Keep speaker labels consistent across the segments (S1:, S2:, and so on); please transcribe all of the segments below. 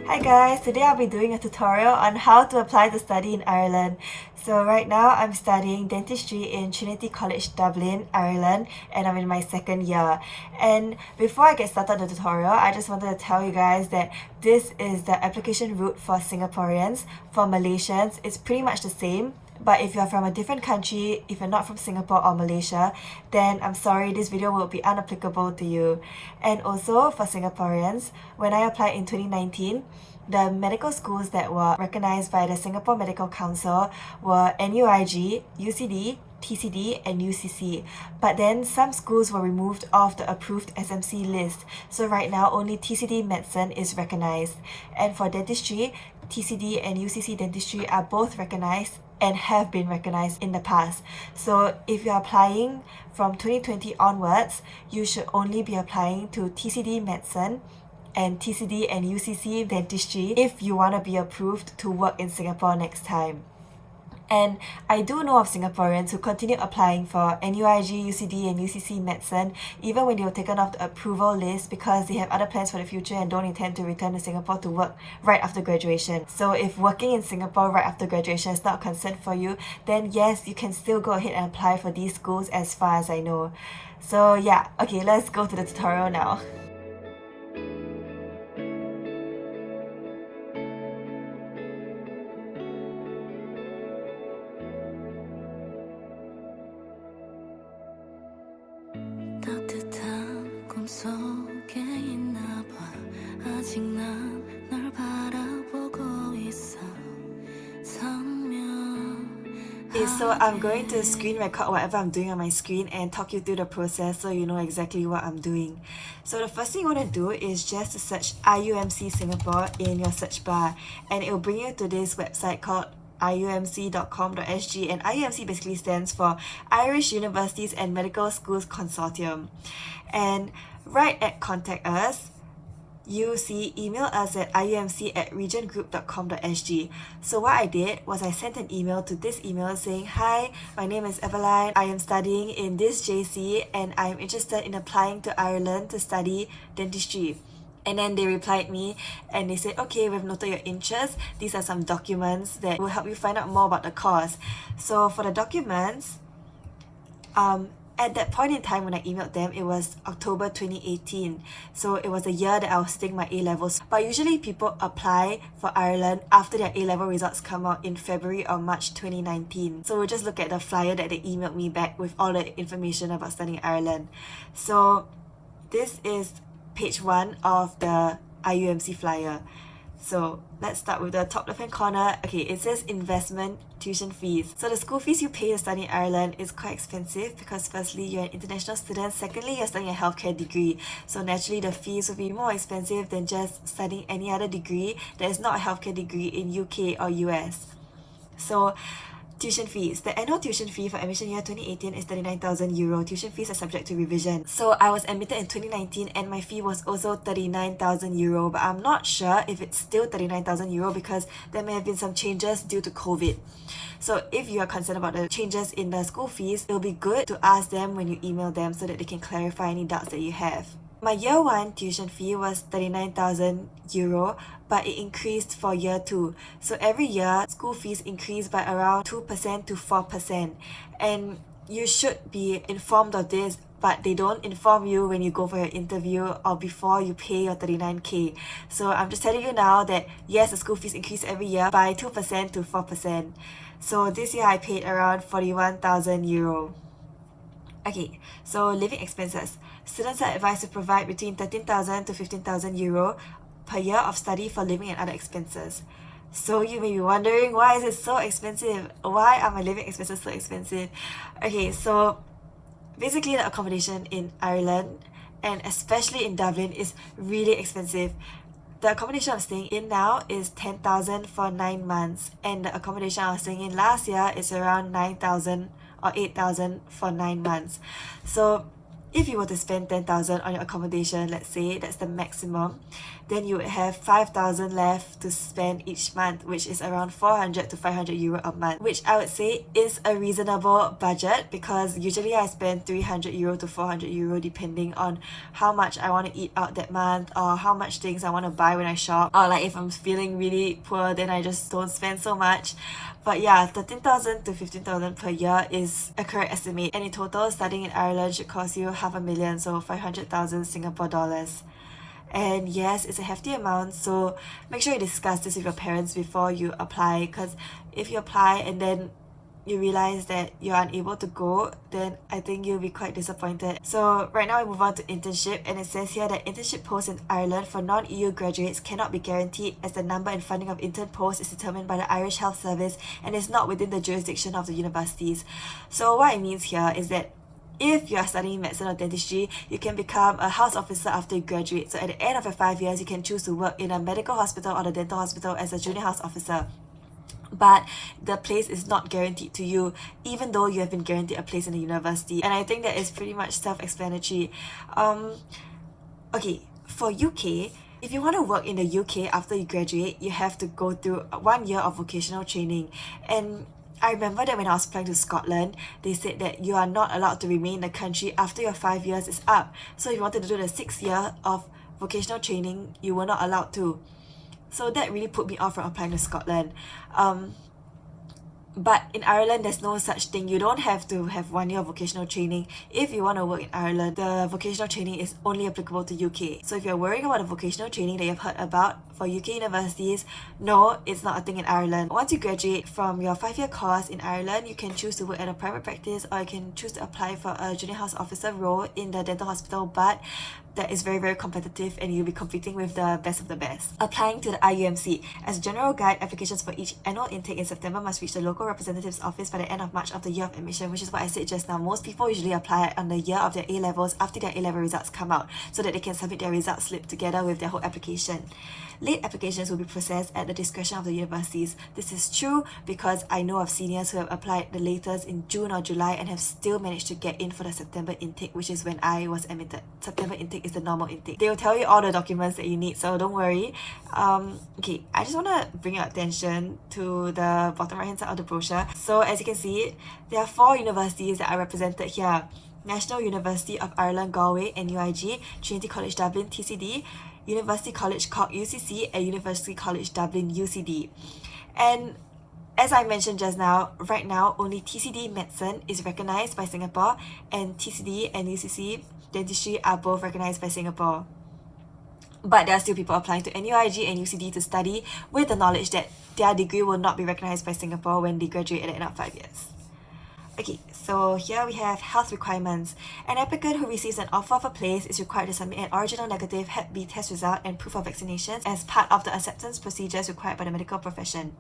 S1: Hi guys, today I'll be doing a tutorial on how to apply to study in Ireland. So right now I'm studying dentistry in Trinity College Dublin, Ireland, and I'm in my second year. And before I get started on the tutorial, I just wanted to tell you guys that this is the application route for Singaporeans. For Malaysians, it's pretty much the same. But if you're from a different country, if you're not from Singapore or Malaysia, then I'm sorry, this video will be unapplicable to you. And also for Singaporeans, when I applied in 2019, the medical schools that were recognized by the Singapore Medical Council were NUIG, UCD, TCD and UCC, but then some schools were removed off the approved SMC list, so right now only TCD medicine is recognized. And for dentistry, TCD and UCC dentistry are both recognized and have been recognized in the past. So if you're applying from 2020 onwards, you should only be applying to TCD medicine and TCD and UCC dentistry if you want to be approved to work in Singapore next time. And I do know of Singaporeans who continue applying for NUIG, UCD and UCC medicine even when they were taken off the approval list because they have other plans for the future and don't intend to return to Singapore to work right after graduation. So if working in Singapore right after graduation is not a concern for you, then yes, you can still go ahead and apply for these schools as far as I know. So yeah, okay, let's go to the tutorial now. So I'm going to screen record whatever I'm doing on my screen and talk you through the process so you know exactly what I'm doing. So the first thing you want to do is just to search IUMC Singapore in your search bar, and it will bring you to this website called iumc.com.sg, and IUMC basically stands for Irish Universities and Medical Schools Consortium. And right at Contact Us, you see email us at iumc@regiongroup.com.sg. So what I did was I sent an email to this email saying, "Hi, my name is Eveline. I am studying in this JC and I'm interested in applying to Ireland to study dentistry." And then they replied me and they said, "Okay, we've noted your interest. These are some documents that will help you find out more about the course." So for the documents, at that point in time when I emailed them, it was October 2018. So it was a year that I was taking my A-levels. But usually people apply for Ireland after their A-level results come out in February or March 2019. So we'll just look at the flyer that they emailed me back with all the information about studying Ireland. So this is page 1 of the IUMC flyer. So let's start with the top left hand corner. Okay, it says investment tuition fees. So the school fees you pay to study in Ireland is quite expensive because firstly, you're an international student. Secondly, you're studying a healthcare degree. So naturally, the fees will be more expensive than just studying any other degree that is not a healthcare degree in UK or US. So tuition fees. The annual tuition fee for admission year 2018 is €39,000. Tuition fees are subject to revision. So I was admitted in 2019 and my fee was also €39,000, but I'm not sure if it's still €39,000 because there may have been some changes due to COVID. So if you are concerned about the changes in the school fees, it'll be good to ask them when you email them so that they can clarify any doubts that you have. My year 1 tuition fee was €39,000, but it increased for year 2. So every year, school fees increase by around 2% to 4%. And you should be informed of this, but they don't inform you when you go for your interview or before you pay your 39k. So I'm just telling you now that yes, the school fees increase every year by 2% to 4%. So this year I paid around €41,000. Okay, so living expenses. Students are advised to provide between €13,000 to €15,000 per year of study for living and other expenses. So you may be wondering, why is it so expensive? Why are my living expenses so expensive? Okay, so basically the accommodation in Ireland and especially in Dublin is really expensive. The accommodation I'm staying in now is $10,000 for 9 months, and the accommodation I was staying in last year is around $9,000 or $8,000 for 9 months. So if you were to spend 10,000 on your accommodation, let's say that's the maximum, then you would have 5,000 left to spend each month, which is around 400 to 500 euro a month, which I would say is a reasonable budget, because usually I spend 300 euro to 400 euro depending on how much I want to eat out that month, or how much things I want to buy when I shop, or like if I'm feeling really poor, then I just don't spend so much. But yeah, 13,000 to 15,000 per year is a correct estimate, and in total studying in Ireland should cost you $500,000, so 500,000 Singapore dollars. And yes, it's a hefty amount, so make sure you discuss this with your parents before you apply, because if you apply and then you realize that you're unable to go, then I think you'll be quite disappointed. So right now we move on to internship, and it says here that internship posts in Ireland for non-EU graduates cannot be guaranteed, as the number and funding of intern posts is determined by the Irish Health Service and is not within the jurisdiction of the universities. So what it means here is that if you are studying medicine or dentistry, you can become a house officer after you graduate. So at the end of your 5 years, you can choose to work in a medical hospital or the dental hospital as a junior house officer. But the place is not guaranteed to you, even though you have been guaranteed a place in the university. And I think that is pretty much self-explanatory. Okay, for UK, if you want to work in the UK after you graduate, you have to go through 1 year of vocational training. And I remember that when I was applying to Scotland, they said that you are not allowed to remain in the country after your 5 years is up. So if you wanted to do the 6th year of vocational training, you were not allowed to. So that really put me off from applying to Scotland. But in Ireland, there's no such thing. You don't have to have 1 year of vocational training. If you want to work in Ireland, the vocational training is only applicable to UK. So if you're worrying about the vocational training that you've heard about for UK universities, no, it's not a thing in Ireland. Once you graduate from your 5-year course in Ireland, you can choose to work at a private practice, or you can choose to apply for a junior house officer role in the dental hospital, but that is very, very competitive, and you'll be competing with the best of the best. Applying to the IUMC. As a general guide, applications for each annual intake in September must reach the local representative's office by the end of March of the year of admission, which is what I said just now. Most people usually apply on the year of their A-levels after their A-level results come out, so that they can submit their results slip together with their whole application. Late applications will be processed at the discretion of the universities. This is true because I know of seniors who have applied the latest in June or July and have still managed to get in for the September intake, which is when I was admitted. September intake is the normal intake. They will tell you all the documents that you need, so don't worry. Okay, I just want to bring your attention to the bottom right hand side of the brochure. So as you can see, there are 4 universities that are represented here. National University of Ireland Galway NUIG, Trinity College Dublin TCD, University College Cork UCC, and University College Dublin UCD. And as I mentioned just now, right now only TCD Medicine is recognised by Singapore, and TCD and UCC Dentistry are both recognised by Singapore. But there are still people applying to NUIG and UCD to study with the knowledge that their degree will not be recognised by Singapore when they graduate at the end of 5 years. Okay, so here we have health requirements. An applicant who receives an offer of a place is required to submit an original negative Hep B test result and proof of vaccinations as part of the acceptance procedures required by the medical profession.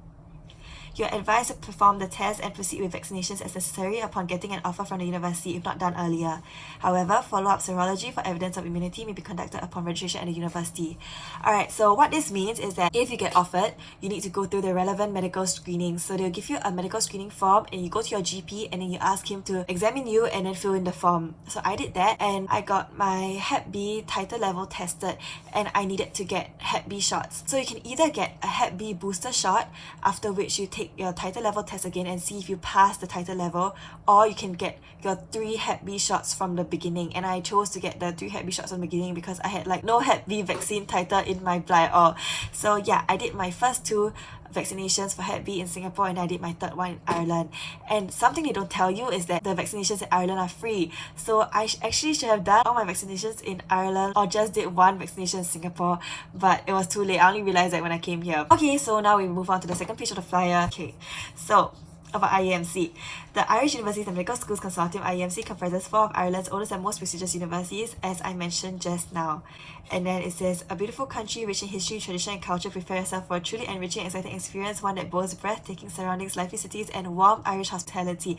S1: You are advised to perform the test and proceed with vaccinations as necessary upon getting an offer from the university if not done earlier. However, follow-up serology for evidence of immunity may be conducted upon registration at the university. Alright, so what this means is that if you get offered, you need to go through the relevant medical screening. So they'll give you a medical screening form, and you go to your GP and then you ask him to examine you and then fill in the form. So I did that, and I got my Hep B titer level tested, and I needed to get Hep B shots. So you can either get a Hep B booster shot, after which you take your titer level test again and see if you pass the titer level, or you can get your 3 Hep B shots from the beginning. And I chose to get the 3 Hep B shots from the beginning because I had like no Hep B vaccine titer in my blood at all. So yeah, I did my first 2 vaccinations for Hep B in Singapore, and I did my 3rd one in Ireland. And something they don't tell you is that the vaccinations in Ireland are free. So I actually should have done all my vaccinations in Ireland, or just did 1 vaccination in Singapore, but it was too late. I only realized that when I came here. Okay, so now we move on to the second page of the flyer. Okay, so about IUMC. The Irish Universities and Medical Schools Consortium IUMC comprises 4 of Ireland's oldest and most prestigious universities, as I mentioned just now. And then it says, a beautiful country rich in history, tradition and culture, prepare yourself for a truly enriching and exciting experience, one that boasts breathtaking surroundings, lively cities and warm Irish hospitality.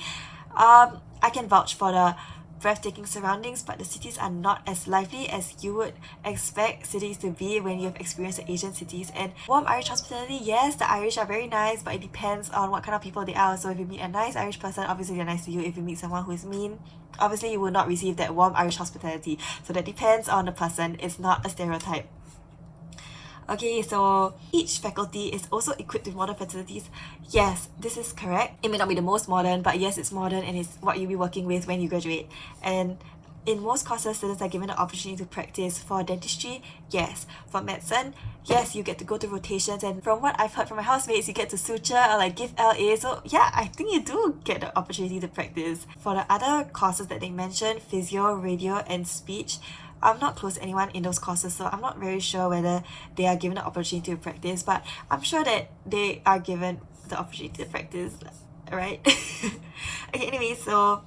S1: I can vouch for the breathtaking surroundings, but the cities are not as lively as you would expect cities to be when you have experienced the Asian cities. And warm Irish hospitality, yes, the Irish are very nice, but it depends on what kind of people they are. So if you meet a nice Irish person, obviously they're nice to you. If you meet someone who is mean, obviously you will not receive that warm Irish hospitality. So that depends on the person. It's not a stereotype. Okay, so each faculty is also equipped with modern facilities. Yes, this is correct. It may not be the most modern, but yes, it's modern and it's what you'll be working with when you graduate. And in most courses, students are given the opportunity to practice. For dentistry, yes. For medicine, yes, you get to go to rotations. And from what I've heard from my housemates, you get to suture or like give LA. So yeah, I think you do get the opportunity to practice. For the other courses that they mentioned, physio, radio, and speech, I'm not close to anyone in those courses, so I'm not very sure whether they are given the opportunity to practice, but I'm sure that they are given the opportunity to practice, right? Okay, anyway, so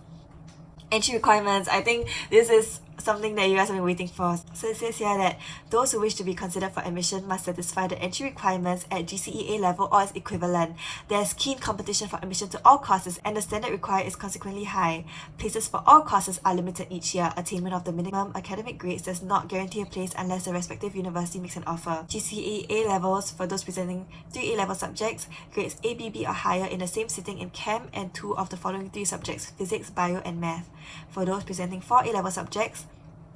S1: entry requirements. I think this is something that you guys have been waiting for. So it says here that those who wish to be considered for admission must satisfy the entry requirements at GCE A level or its equivalent. There's keen competition for admission to all courses and the standard required is consequently high. Places for all courses are limited each year. Attainment of the minimum academic grades does not guarantee a place unless the respective university makes an offer. GCE A levels for those presenting 3 A-level subjects, grades A, B, B or higher in the same sitting in Chem and 2 of the following 3 subjects, physics, bio and math. For those presenting 4 A-level subjects,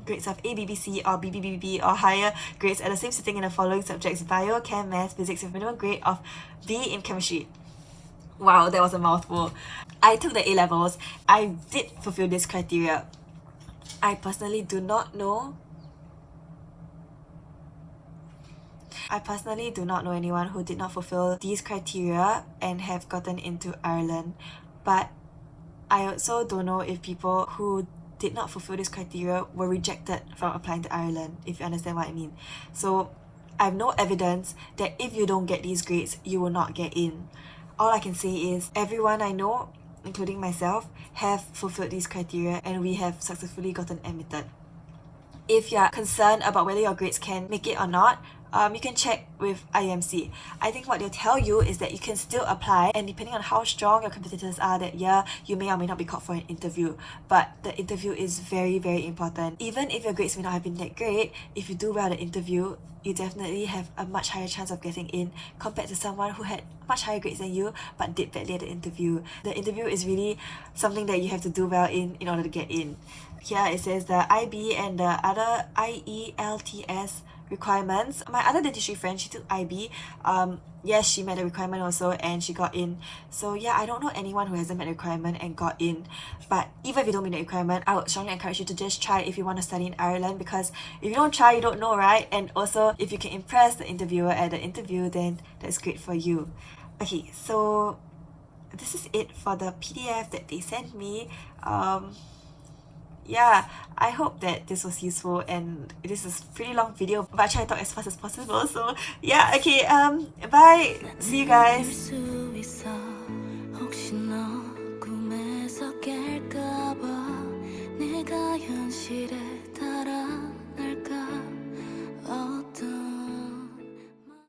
S1: grades of A, B, B, C or B, B, B, B or higher grades at the same sitting in the following subjects, bio, chem, math, physics with minimum grade of B in chemistry. Wow, that was a mouthful. I took the A-levels. I did fulfill this criteria. I personally do not know anyone who did not fulfill these criteria and have gotten into Ireland, but I also don't know if people who did not fulfill this criteria were rejected from applying to Ireland, if you understand what I mean. So I have no evidence that if you don't get these grades, you will not get in. All I can say is everyone I know, including myself, have fulfilled these criteria and we have successfully gotten admitted. If you're concerned about whether your grades can make it or not, you can check with IUMC. I think what they'll tell you is that you can still apply, and depending on how strong your competitors are that year, you may or may not be called for an interview. But the interview is very, very important. Even if your grades may not have been that great, if you do well at the interview, you definitely have a much higher chance of getting in compared to someone who had much higher grades than you but did badly at the interview. The interview is really something that you have to do well in order to get in. Here it says the IB and the other IELTS requirements. My other dentistry friend, she took IB. Yes, she met the requirement also and she got in. So yeah, I don't know anyone who hasn't met the requirement and got in. But even if you don't meet the requirement, I would strongly encourage you to just try if you want to study in Ireland, because if you don't try, you don't know, right? And also, if you can impress the interviewer at the interview, then that's great for you. Okay, so this is it for the PDF that they sent me. Yeah, I hope that this was useful, and this is a pretty long video, but I try to talk as fast as possible. So yeah, okay, bye. See you guys. 혹시 너 꿈에서 깰까봐 내가 현실에